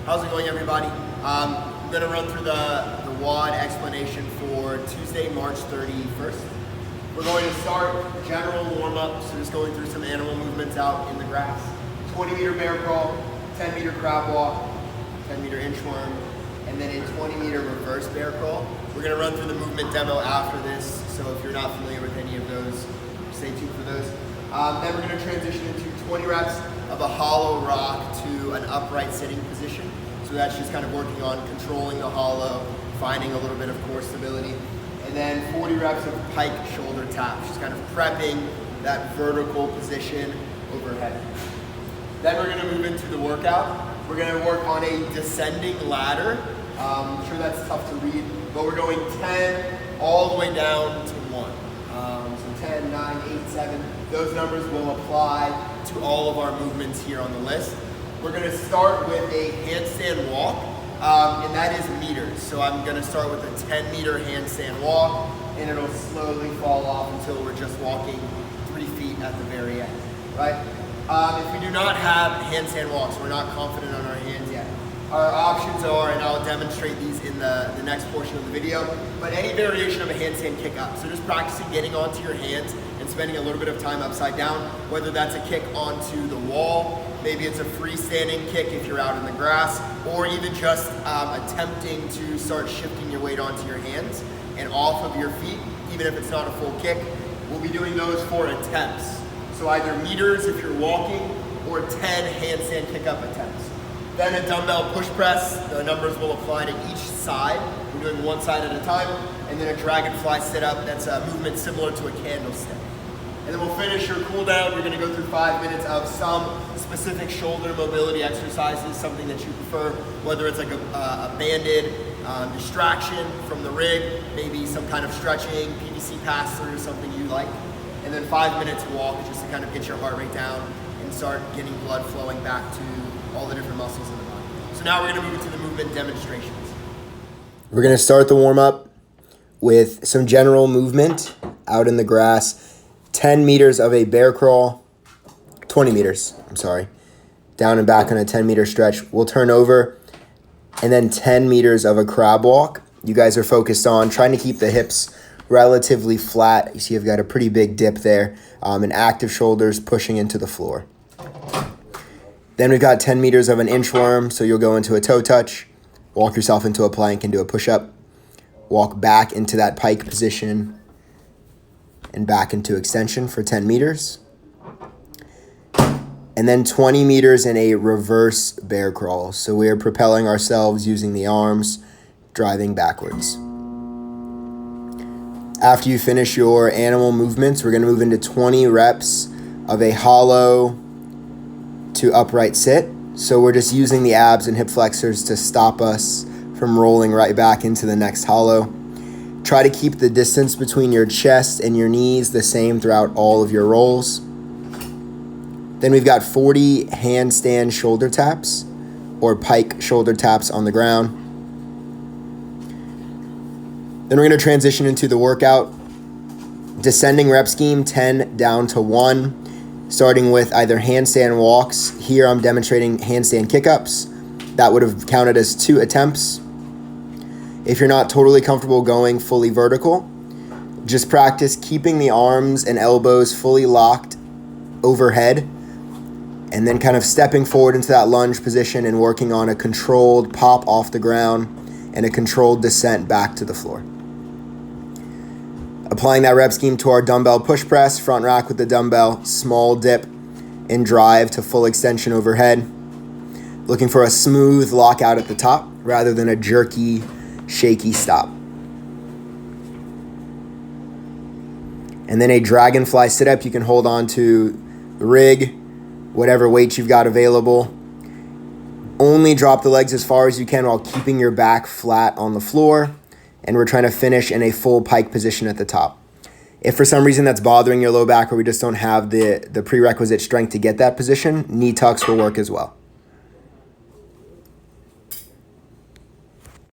How's it going, everybody? I'm going to run through the WOD explanation for Tuesday, March 31st. We're going to start general warm-up, so just going through some animal movements out in the grass. 20-meter bear crawl, 10-meter crab walk, 10-meter inchworm, and then a 20-meter reverse bear crawl. We're going to run through the movement demo after this, so if you're not familiar with any of those, stay tuned for those. Then we're going to transition into 20 reps of a hollow rock to an upright sitting position. So that's just kind of working on controlling the hollow, finding a little bit of core stability. And then 40 reps of pike shoulder taps, just kind of prepping that vertical position overhead. Then we're going to move into the workout. We're going to work on a descending ladder. I'm sure that's tough to read, but we're going 10 all the way down to 1. So 10, 9, 8, 7. Those numbers will apply to all of our movements here on the list. We're going to start with a handstand walk, and that is meters. So I'm going to start with a 10-meter handstand walk, and it'll slowly fall off until we're just walking 3 feet at the very end, right? If we do not have handstand walks, we're not confident on our hands yet, our options are, and I'll demonstrate these in the next portion of the video, but any variation of a handstand kick up. So just practicing getting onto your hands and spending a little bit of time upside down, whether that's a kick onto the wall, maybe it's a freestanding kick if you're out in the grass, or even just attempting to start shifting your weight onto your hands and off of your feet, even if it's not a full kick. We'll be doing those for attempts. So either meters if you're walking, or 10 handstand kick up attempts. Then a dumbbell push press, the numbers will apply to each side. We're doing one side at a time. And then a dragonfly sit up, that's a movement similar to a candlestick. And then we'll finish your cool down. You're gonna go through 5 minutes of some specific shoulder mobility exercises, something that you prefer, whether it's like a banded distraction from the rig, maybe some kind of stretching, PVC pass-through, something you like. And then 5 minutes walk just to kind of get your heart rate down and start getting blood flowing back to all the different muscles in the body. So now we're going to move into the movement demonstrations. We're going to start the warm-up with some general movement out in the grass. 10 meters of a bear crawl, 20 meters, down and back on a 10-meter stretch. We'll turn over, and then 10 meters of a crab walk. You guys are focused on trying to keep the hips relatively flat. You see I've got a pretty big dip there, and active shoulders pushing into the floor. Then we've got 10 meters of an inchworm, so you'll go into a toe touch, walk yourself into a plank and do a push-up, walk back into that pike position, and back into extension for 10 meters. And then 20 meters in a reverse bear crawl. So we are propelling ourselves using the arms, driving backwards. After you finish your animal movements, we're going to move into 20 reps of a hollow to upright sit. So we're just using the abs and hip flexors to stop us from rolling right back into the next hollow. Try to keep the distance between your chest and your knees the same throughout all of your rolls. Then we've got 40 handstand shoulder taps or pike shoulder taps on the ground. Then we're going to transition into the workout. Descending rep scheme, 10 down to 1, starting with either handstand walks. Here I'm demonstrating handstand kickups. That would have counted as 2 attempts. If you're not totally comfortable going fully vertical, just practice keeping the arms and elbows fully locked overhead, and then kind of stepping forward into that lunge position and working on a controlled pop off the ground and a controlled descent back to the floor. Applying that rep scheme to our dumbbell push press, front rack with the dumbbell, small dip and drive to full extension overhead. Looking for a smooth lockout at the top rather than a jerky, shaky stop. And then a dragonfly sit-up. You can hold on to the rig, whatever weight you've got available. Only drop the legs as far as you can while keeping your back flat on the floor. And we're trying to finish in a full pike position at the top. If for some reason that's bothering your low back or we just don't have the prerequisite strength to get that position, knee tucks will work as well.